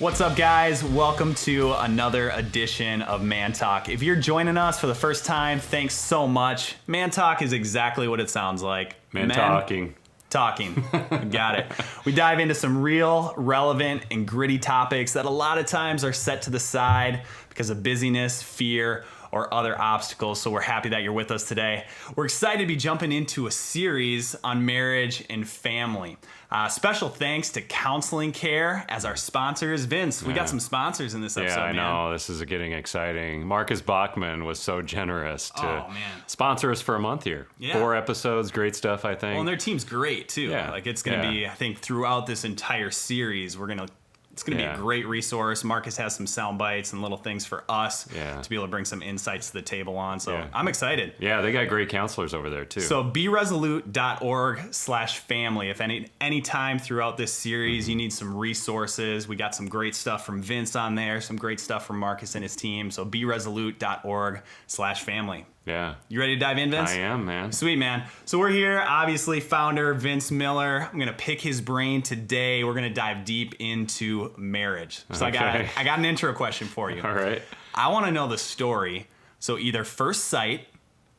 What's up, guys? Welcome to another edition of Man Talk. If you're joining us for the first time, thanks so much. Man Talk is exactly what it sounds like. Men talking. Got it. We dive into some real, relevant, and gritty topics that a lot of times are set to the side because of busyness, fear, or other obstacles. So we're happy that you're with us today. We're excited to be jumping into a series on marriage and family. Special thanks to Counseling Care as our sponsors. Vince, we got some sponsors in this episode, man. Yeah, I know. This is getting exciting. Marcus Bachman was so generous to sponsor us for a month here. Yeah. 4 episodes, great stuff, I think. Well, and their team's great, too. Yeah. Like, it's going to be, I think, throughout this entire series, it's going to be a great resource. Marcus has some sound bites and little things for us to be able to bring some insights to the table on. So I'm excited. Yeah, they got great counselors over there too. So beresolute.org/family. If any time throughout this series you need some resources, we got some great stuff from Vince on there, some great stuff from Marcus and his team. So beresolute.org/family. Yeah. You ready to dive in, Vince? I am, man. Sweet, man. So we're here, obviously, founder Vince Miller. I'm going to pick his brain today. We're going to dive deep into marriage. So I got an intro question for you. All right. I want to know the story. So either first sight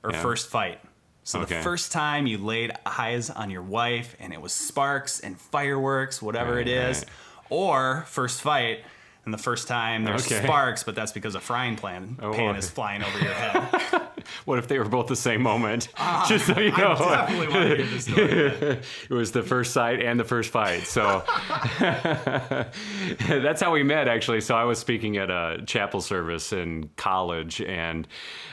or first fight. So the first time you laid eyes on your wife and it was sparks and fireworks, whatever it is, or first fight. And the first time there's sparks, but that's because a frying pan is flying over your head. What if they were both the same moment? Just so you know. I definitely want to hear the story. It was the first sight and the first fight. So that's how we met, actually. So I was speaking at a chapel service in college, and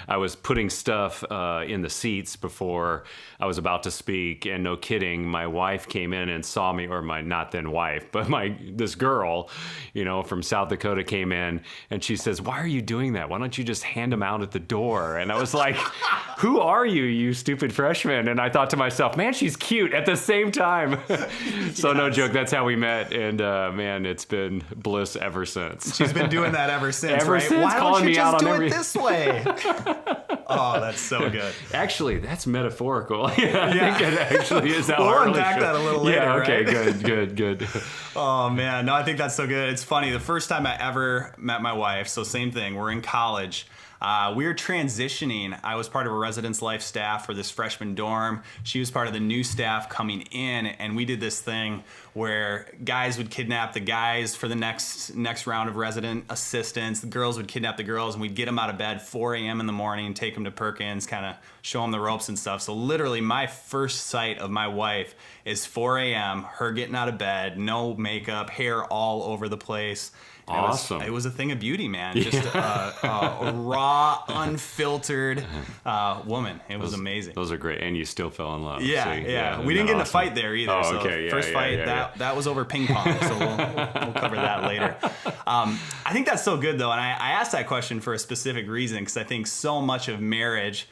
I was putting stuff in the seats before I was about to speak. And no kidding, my wife came in and saw me, or my not then wife, but this girl, from South Dakota came in, and she says, "Why are you doing that? Why don't you just hand them out at the door?" And I was like, "Who are you, you stupid freshman?" And I thought to myself, man, she's cute at the same time. So no joke, that's how we met. And man, it's been bliss ever since. She's been doing that ever since, right? Since, why calling don't you me just out do on it this way? Oh, that's so good. Actually, that's metaphorical. I think it actually is how we'll unpack that a little later. Yeah, okay, right? good. Oh, man. No, I think that's so good. It's funny. The first time I ever met my wife, so same thing, we're in college. We were transitioning. I was part of a residence life staff for this freshman dorm. She was part of the new staff coming in, and we did this thing where guys would kidnap the guys for the next round of resident assistance. The girls would kidnap the girls, and we'd get them out of bed 4 a.m. in the morning, take them to Perkins, kind of show them the ropes and stuff. So literally my first sight of my wife is 4 a.m., her getting out of bed, no makeup, hair all over the place. Awesome. It was a thing of beauty, man. Just a raw, unfiltered woman. It was amazing. Those are great. And you still fell in love. Yeah. We didn't get in a fight there either. Oh, okay. First fight, that was over ping pong. So we'll cover that later. I think that's so good, though. And I asked that question for a specific reason, because I think so much of marriage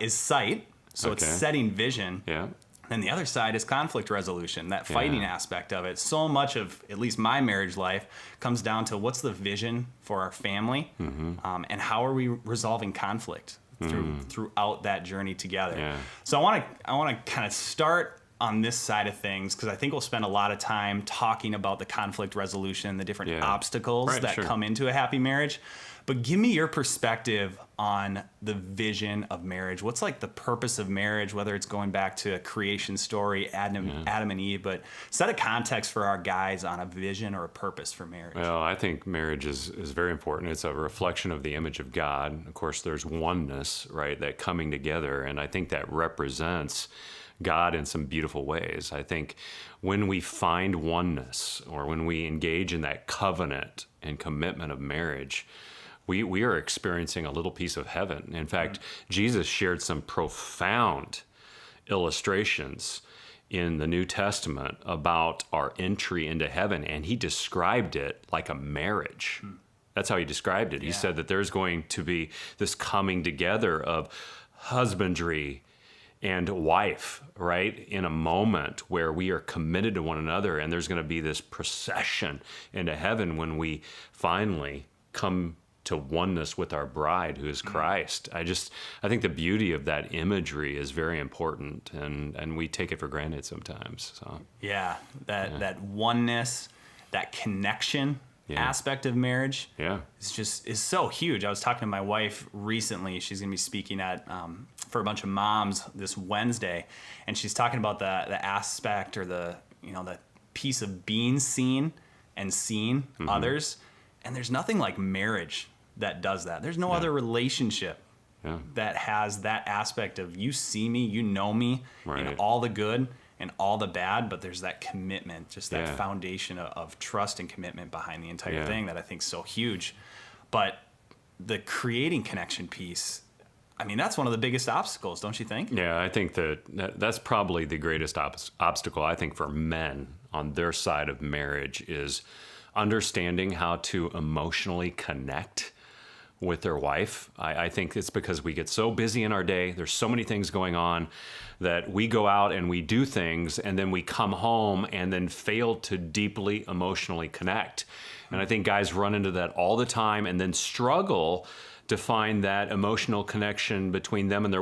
is sight. So it's setting vision. Yeah. And the other side is conflict resolution, that fighting aspect of it. So much of, at least my marriage life, comes down to what's the vision for our family, and how are we resolving conflict throughout that journey together. Yeah. So I want to kind of start on this side of things, because I think we'll spend a lot of time talking about the conflict resolution, the different obstacles that come into a happy marriage. But give me your perspective on the vision of marriage. What's like the purpose of marriage, whether it's going back to a creation story, Adam and Eve, but set a context for our guys on a vision or a purpose for marriage. Well, I think marriage is very important. It's a reflection of the image of God. Of course, there's oneness, right, that coming together, and I think that represents God in some beautiful ways. I think when we find oneness, or when we engage in that covenant and commitment of marriage, we are experiencing a little piece of heaven. In fact, Jesus shared some profound illustrations in the New Testament about our entry into heaven, and he described it like a marriage. That's how he described it. He said that there's going to be this coming together of husbandry and wife, right, in a moment where we are committed to one another, and there's going to be this procession into heaven when we finally come to oneness with our bride, who is Christ. I think the beauty of that imagery is very important, and we take it for granted sometimes. So that oneness, that connection aspect of marriage Yeah. is so huge. I was talking to my wife recently. She's going to be speaking at for a bunch of moms this Wednesday, and she's talking about the aspect or the piece of being seen and seeing others. And there's nothing like marriage that does that. There's no other relationship that has that aspect of you see me, you know me, in all the good and all the bad, but there's that commitment, just that foundation of trust and commitment behind the entire thing that I think is so huge. But the creating connection piece, I mean, that's one of the biggest obstacles, don't you think? Yeah, I think that's probably the greatest obstacle, I think, for men on their side of marriage is understanding how to emotionally connect with their wife. I think it's because we get so busy in our day. There's so many things going on that we go out and we do things and then we come home and then fail to deeply emotionally connect. And I think guys run into that all the time and then struggle to find that emotional connection between them and their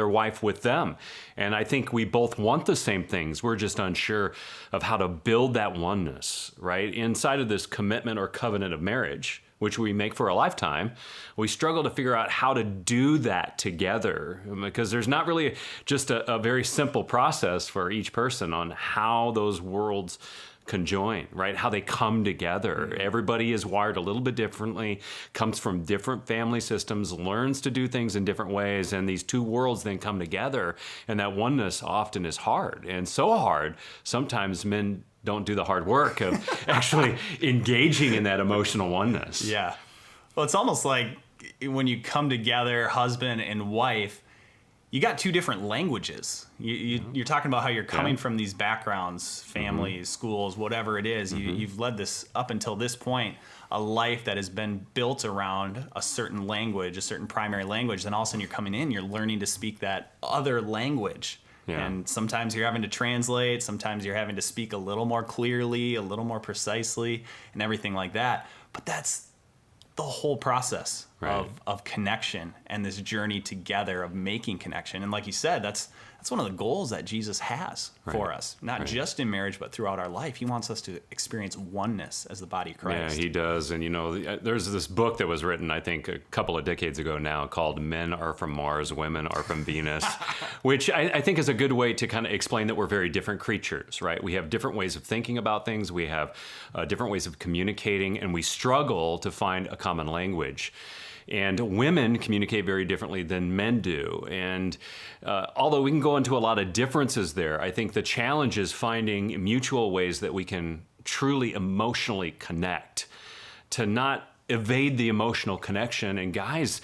wife with them. And I think we both want the same things. We're just unsure of how to build that oneness, right? Inside of this commitment or covenant of marriage, which we make for a lifetime, we struggle to figure out how to do that together because there's not really just a very simple process for each person on how those worlds conjoin, right? How they come together. Everybody is wired a little bit differently, comes from different family systems, learns to do things in different ways, and these two worlds then come together, and that oneness often is hard, and so hard, sometimes men don't do the hard work of actually engaging in that emotional oneness. Yeah. Well, it's almost like when you come together, husband and wife, you got two different languages. You're talking about how you're coming from these backgrounds, families, schools, whatever it is. You've led this, up until this point, a life that has been built around a certain language, a certain primary language. Then all of a sudden you're coming in, you're learning to speak that other language. Yeah. And sometimes you're having to translate, sometimes you're having to speak a little more clearly, a little more precisely, and everything like that. But that's the whole process of connection and this journey together of making connection. And like you said, that's one of the goals that Jesus has for us, not just in marriage, but throughout our life. He wants us to experience oneness as the body of Christ. Yeah, he does. And, there's this book that was written, I think, a couple of decades ago now called Men Are From Mars, Women Are From Venus, which I think is a good way to kind of explain that we're very different creatures, right? We have different ways of thinking about things. We have different ways of communicating, and we struggle to find a common language. And women communicate very differently than men do. And although we can go into a lot of differences there, I think the challenge is finding mutual ways that we can truly emotionally connect, to not evade the emotional connection. And guys,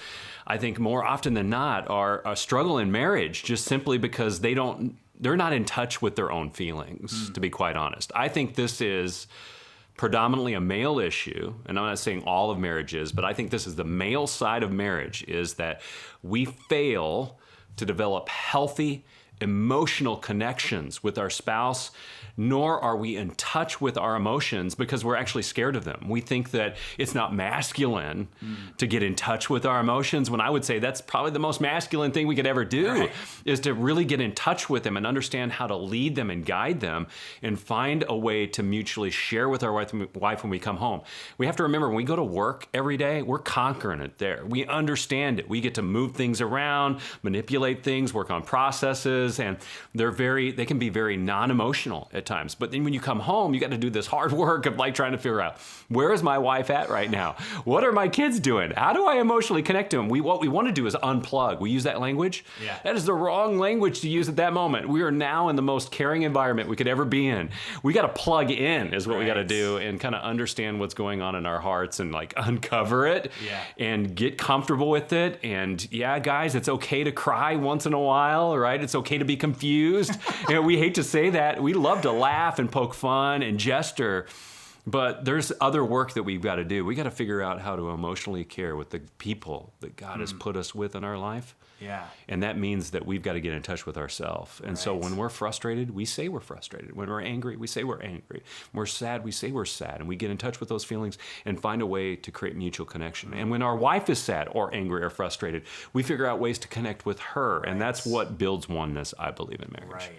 I think more often than not, are a struggle in marriage just simply because they're not in touch with their own feelings, to be quite honest. I think this is predominantly a male issue, and I'm not saying all of marriage is, but I think this is the male side of marriage, is that we fail to develop healthy emotional connections with our spouse, nor are we in touch with our emotions because we're actually scared of them. We think that it's not masculine to get in touch with our emotions, when I would say that's probably the most masculine thing we could ever do, is to really get in touch with them and understand how to lead them and guide them and find a way to mutually share with our wife when we come home. We have to remember, when we go to work every day, we're conquering it there. We understand it. We get to move things around, manipulate things, work on processes, and they can be very non-emotional at times. But then when you come home, you got to do this hard work of trying to figure out, where is my wife at right now? What are my kids doing? How do I emotionally connect to them? What we want to do is unplug. We use that language. Yeah. That is the wrong language to use at that moment. We are now in the most caring environment we could ever be in. We got to plug in is what we got to do, and kind of understand what's going on in our hearts and uncover it and get comfortable with it. And guys, it's okay to cry once in a while, right? It's okay to be confused. We hate to say that. We love to laugh and poke fun and gesture, but there's other work that we've got to do. We got to figure out how to emotionally care with the people that God has put us with in our life. Yeah. And that means that we've got to get in touch with ourselves. And so when we're frustrated, we say we're frustrated. When we're angry, we say we're angry. When we're sad, we say we're sad. And we get in touch with those feelings and find a way to create mutual connection. And when our wife is sad or angry or frustrated, we figure out ways to connect with her. And that's what builds oneness, I believe, in marriage. Right.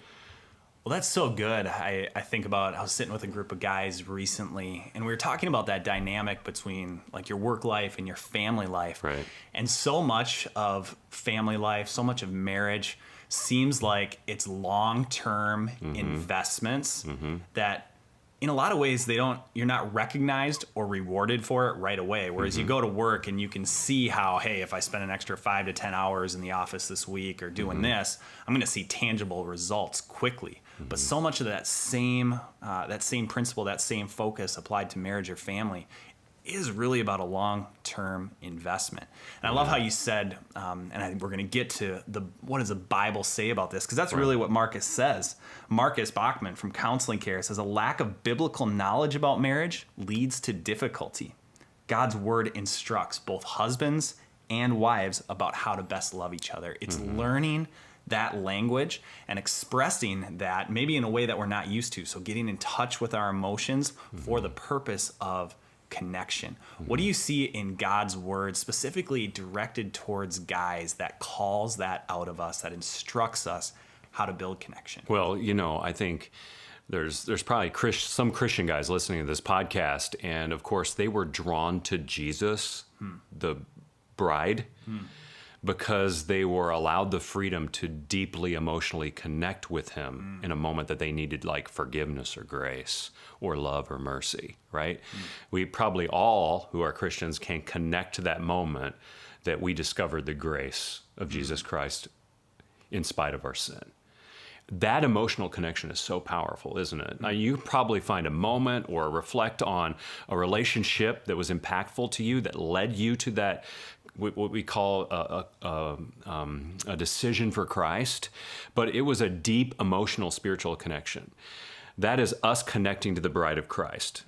Well, that's so good. I think about, I was sitting with a group of guys recently, and we were talking about that dynamic between like your work life and your family life. Right. And so much of family life, so much of marriage seems like it's long-term investments that in a lot of ways you're not recognized or rewarded for it right away. Whereas you go to work and you can see how, hey, if I spend an extra 5 to 10 hours in the office this week or doing this, I'm going to see tangible results quickly. But so much of that same principle, that same focus applied to marriage or family is really about a long-term investment. And I love how you said, and I think we're going to get to what does the Bible say about this? Because that's really what Marcus says. Marcus Bachman from Counseling Care says, a lack of biblical knowledge about marriage leads to difficulty. God's word instructs both husbands and wives about how to best love each other. It's learning that language and expressing that maybe in a way that we're not used to. So getting in touch with our emotions for the purpose of connection. What do you see in God's word specifically directed towards guys that calls that out of us, that instructs us how to build connection? Well, I think there's probably some Christian guys listening to this podcast, and of course they were drawn to Jesus, the bride, because they were allowed the freedom to deeply emotionally connect with him in a moment that they needed, like forgiveness or grace or love or mercy, right? We probably all who are Christians can connect to that moment that we discovered the grace of Jesus Christ in spite of our sin. That emotional connection is so powerful, isn't it? Now, you probably find a moment or reflect on a relationship that was impactful to you, that led you to that, what we call a decision for Christ, but it was a deep emotional spiritual connection. That is us connecting to the bride of Christ.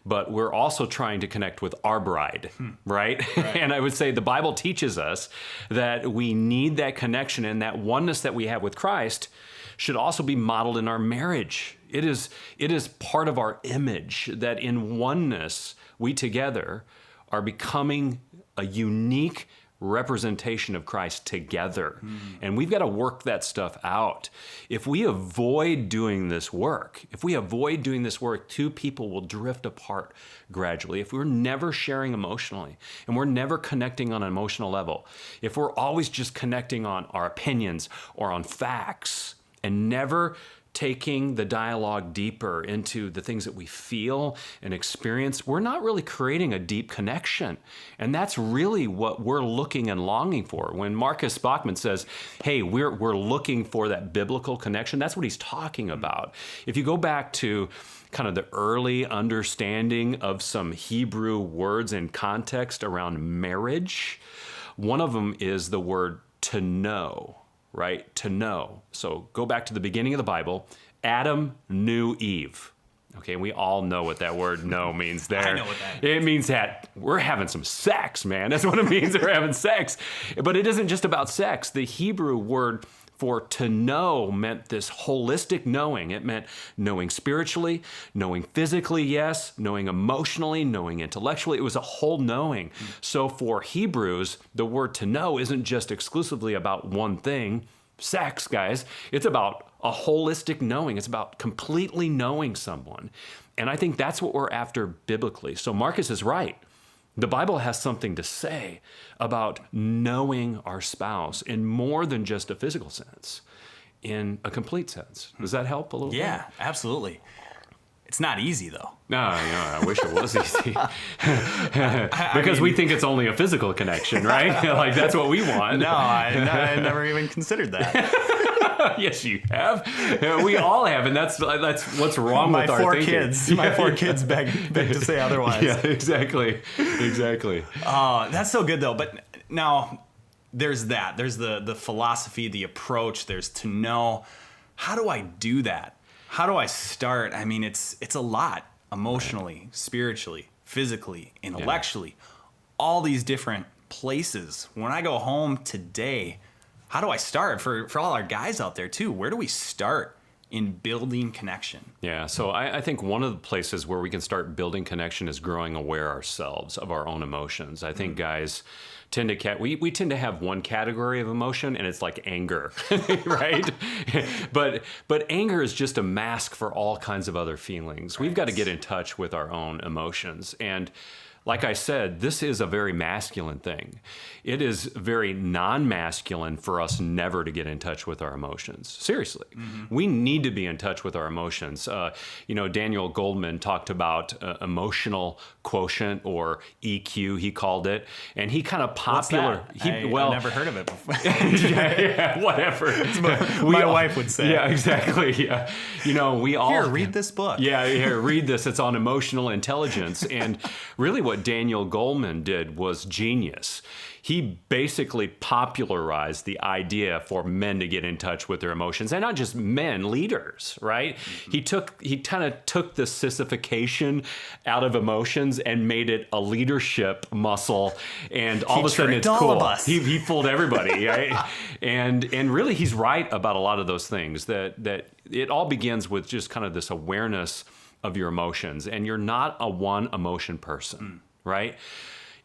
But we're also trying to connect with our bride, right? And I would say the Bible teaches us that we need that connection, and that oneness that we have with Christ should also be modeled in our marriage. It is part of our image that in oneness, we together are becoming a unique representation of Christ together. And we've got to work that stuff out. If we avoid doing this work, two people will drift apart gradually. If we're never sharing emotionally and we're never connecting on an emotional level, if we're always just connecting on our opinions or on facts and never taking the dialogue deeper into the things that we feel and experience, we're not really creating a deep connection. And that's really what we're looking and longing for. When Marcus Bachman says, hey, we're looking for that biblical connection, that's what he's talking about. If you go back to kind of the early understanding of some Hebrew words and context around marriage, one of them is the word to know. Right? To know. So go back to the beginning of the Bible. Adam knew Eve. Okay, we all know what that word know means there. I know what that means. It means that we're having some sex, man. That's what it means, we're having sex. But it isn't just about sex. The Hebrew word for to know meant this holistic knowing. It meant knowing spiritually, knowing physically, yes, knowing emotionally, knowing intellectually. It was a whole knowing. So for Hebrews, the word to know isn't just exclusively about one thing, sex, guys. It's about a holistic knowing. It's about completely knowing someone. And I think that's what we're after biblically. So Marcus is right. The Bible has something to say about knowing our spouse in more than just a physical sense, in a complete sense. Does that help a little bit? Yeah, absolutely. It's not easy, though. No, I wish it was easy. Because we think it's only a physical connection, right? Like, that's what we want. No, I never even considered that. Yes, you have. We all have, and that's what's wrong with our thinking. My four kids beg to say otherwise. Yeah, exactly. That's so good, though. But now there's that. There's the philosophy, the approach. There's to know. How do I do that? How do I start? I mean, it's a lot emotionally, spiritually, physically, intellectually, all these different places. When I go home today, how do I start? For all our guys out there too, where do we start in building connection. Yeah, so I think one of the places where we can start building connection is growing aware ourselves of our own emotions. I think guys tend to we tend to have one category of emotion, and it's like anger, right? but anger is just a mask for all kinds of other feelings. We've got to get in touch with our own emotions. And like I said, this is a very masculine thing. It is very non-masculine for us never to get in touch with our emotions. Seriously. We need to be in touch with our emotions. Daniel Goldman talked about emotional quotient, or EQ, he called it. And he kind of popular. I've never heard of it before. Whatever. My wife would say. Yeah, exactly. Yeah. We all... Here, read this book. Yeah, here, read this. It's on emotional intelligence. And really what Daniel Goldman did was genius. He basically popularized the idea for men to get in touch with their emotions, and not just men, leaders, right? He kind of took the sissification out of emotions and made it a leadership muscle, and all of a sudden it's cool. All of us. He fooled everybody, right? and really he's right about a lot of those things, that it all begins with just kind of this awareness of your emotions, and you're not a one emotion person, right?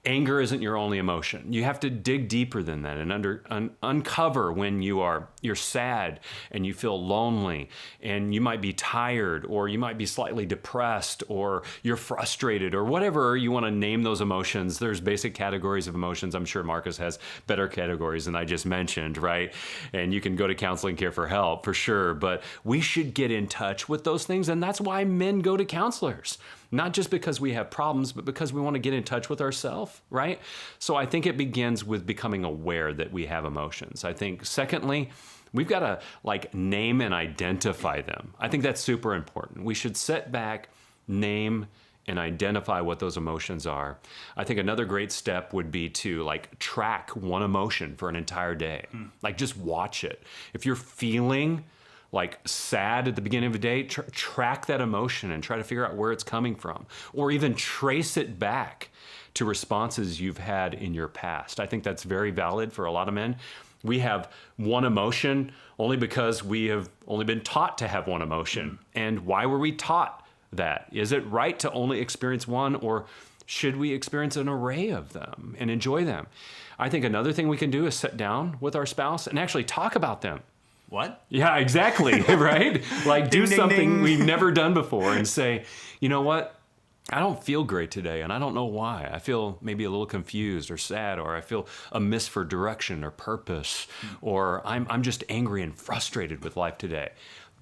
Anger isn't your only emotion. You have to dig deeper than that and uncover when you're sad and you feel lonely, and you might be tired, or you might be slightly depressed, or you're frustrated, or whatever you want to name those emotions. There's basic categories of emotions. I'm sure Marcus has better categories than I just mentioned, right? And you can go to counseling care for help for sure, but we should get in touch with those things. And that's why men go to counselors. Not just because we have problems, but because we want to get in touch with ourselves, right? So I think it begins with becoming aware that we have emotions. I think, secondly, we've got to name and identify them. I think that's super important. We should sit back, name, and identify what those emotions are. I think another great step would be to track one emotion for an entire day. Just watch it. If you're feeling sad at the beginning of the day, track that emotion and try to figure out where it's coming from, or even trace it back to responses you've had in your past. I think that's very valid for a lot of men. We have one emotion only because we have only been taught to have one emotion. And why were we taught that? Is it right to only experience one, or should we experience an array of them and enjoy them? I think another thing we can do is sit down with our spouse and actually talk about them. What? Yeah, exactly, right? Do something we've never done before and say, you know what? I don't feel great today, and I don't know why. I feel maybe a little confused or sad, or I feel amiss for direction or purpose, or I'm just angry and frustrated with life today.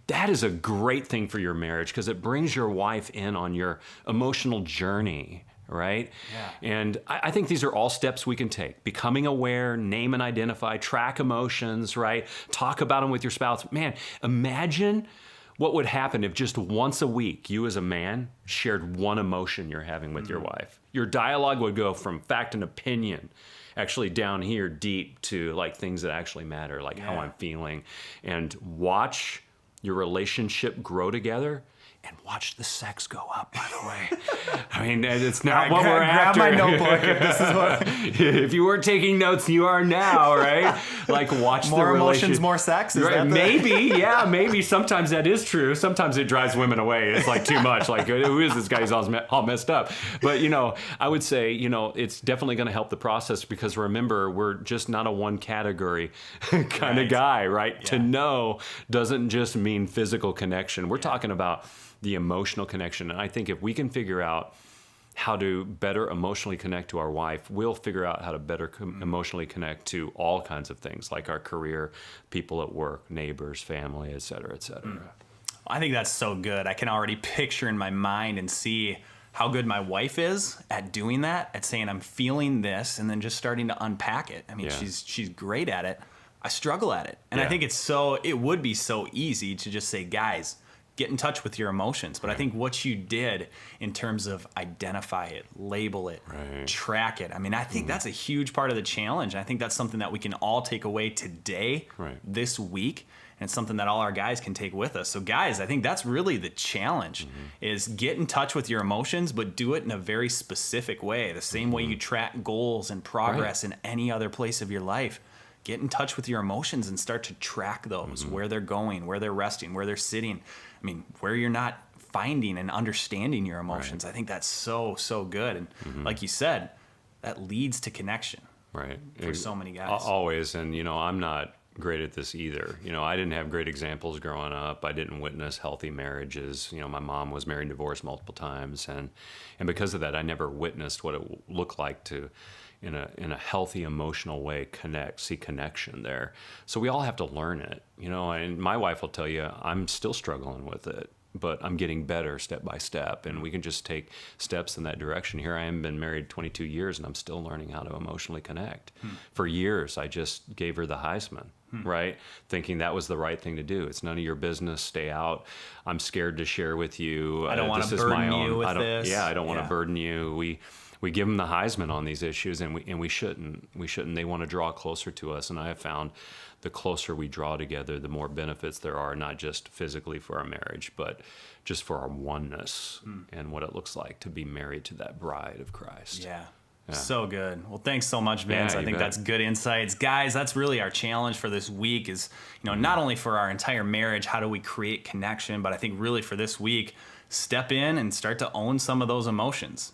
That is a great thing for your marriage, because it brings your wife in on your emotional journey, right? Yeah. And I think these are all steps we can take. Becoming aware, name and identify, track emotions, right? Talk about them with your spouse. Man, imagine what would happen if just once a week you as a man shared one emotion you're having with your wife. Your dialogue would go from fact and opinion, actually down here deep, to things that actually matter, how I'm feeling, and watch your relationship grow together. And watch the sex go up, by the way. I mean, it's not what we're after. Grab my notebook if this is what... If you weren't taking notes, you are now, right? Watch more the emotions, more sex? Is right? that Maybe. Sometimes that is true. Sometimes it drives women away. It's too much. Who is this guy? He's all messed up. But, I would say, it's definitely going to help the process, because remember, we're just not a one category kind of guy, right? Yeah. To know doesn't just mean physical connection. We're talking about the emotional connection. And I think if we can figure out how to better emotionally connect to our wife, we'll figure out how to better emotionally connect to all kinds of things, like our career, people at work, neighbors, family, et cetera, et cetera. I think that's so good. I can already picture in my mind and see how good my wife is at doing that, at saying I'm feeling this, and then just starting to unpack it. I mean, she's great at it. I struggle at it. And I think it would be so easy to just say, guys, get in touch with your emotions. But I think what you did in terms of identify it, label it, track it, I mean, I think that's a huge part of the challenge. I think that's something that we can all take away today, this week, and something that all our guys can take with us. So guys, I think that's really the challenge, is get in touch with your emotions, but do it in a very specific way. The same way you track goals and progress in any other place of your life. get in touch with your emotions and start to track those, where they're going, where they're resting, where they're sitting. I mean, where you're not finding and understanding your emotions. Right. I think that's so good. And like you said, that leads to connection. Right. For so many guys. Always. And, I'm not great at this either. I didn't have great examples growing up. I didn't witness healthy marriages. My mom was married and divorced multiple times. And because of that, I never witnessed what it looked like to, in a healthy, emotional way, see connection there. So we all have to learn it, and my wife will tell you, I'm still struggling with it, but I'm getting better step by step, and we can just take steps in that direction. Here I am, been married 22 years, and I'm still learning how to emotionally connect. For years, I just gave her the Heisman, right? Thinking that was the right thing to do. It's none of your business. Stay out. I'm scared to share with you. I don't want to burden you with this. Yeah, I don't want to burden you. We give them the Heisman on these issues, and we shouldn't. We shouldn't. They want to draw closer to us, and I have found the closer we draw together, the more benefits there are, not just physically for our marriage, but just for our oneness and what it looks like to be married to that bride of Christ. Yeah. So good. Well, thanks so much, Vince. Yeah, I think that's good insights. Guys, that's really our challenge for this week is, not only for our entire marriage, how do we create connection, but I think really for this week, step in and start to own some of those emotions,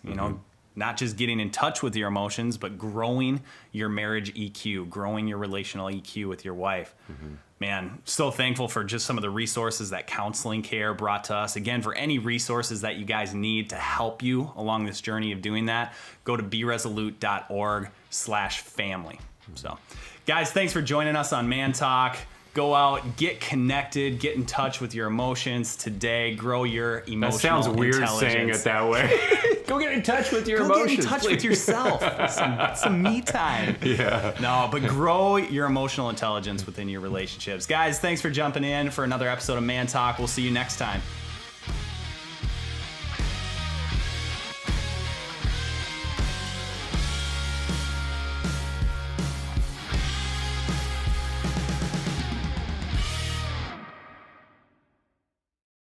not just getting in touch with your emotions, but growing your marriage EQ, growing your relational EQ with your wife. Man, so thankful for just some of the resources that Counseling Care brought to us. Again, for any resources that you guys need to help you along this journey of doing that, go to beresolute.org/family. So, guys, thanks for joining us on Man Talk. Go out, get connected, get in touch with your emotions today, grow your emotional intelligence. That sounds weird saying it that way. Go get in touch with your emotions. Go get in touch with yourself. Some me time. Yeah. No, but grow your emotional intelligence within your relationships. Guys, thanks for jumping in for another episode of Man Talk. We'll see you next time.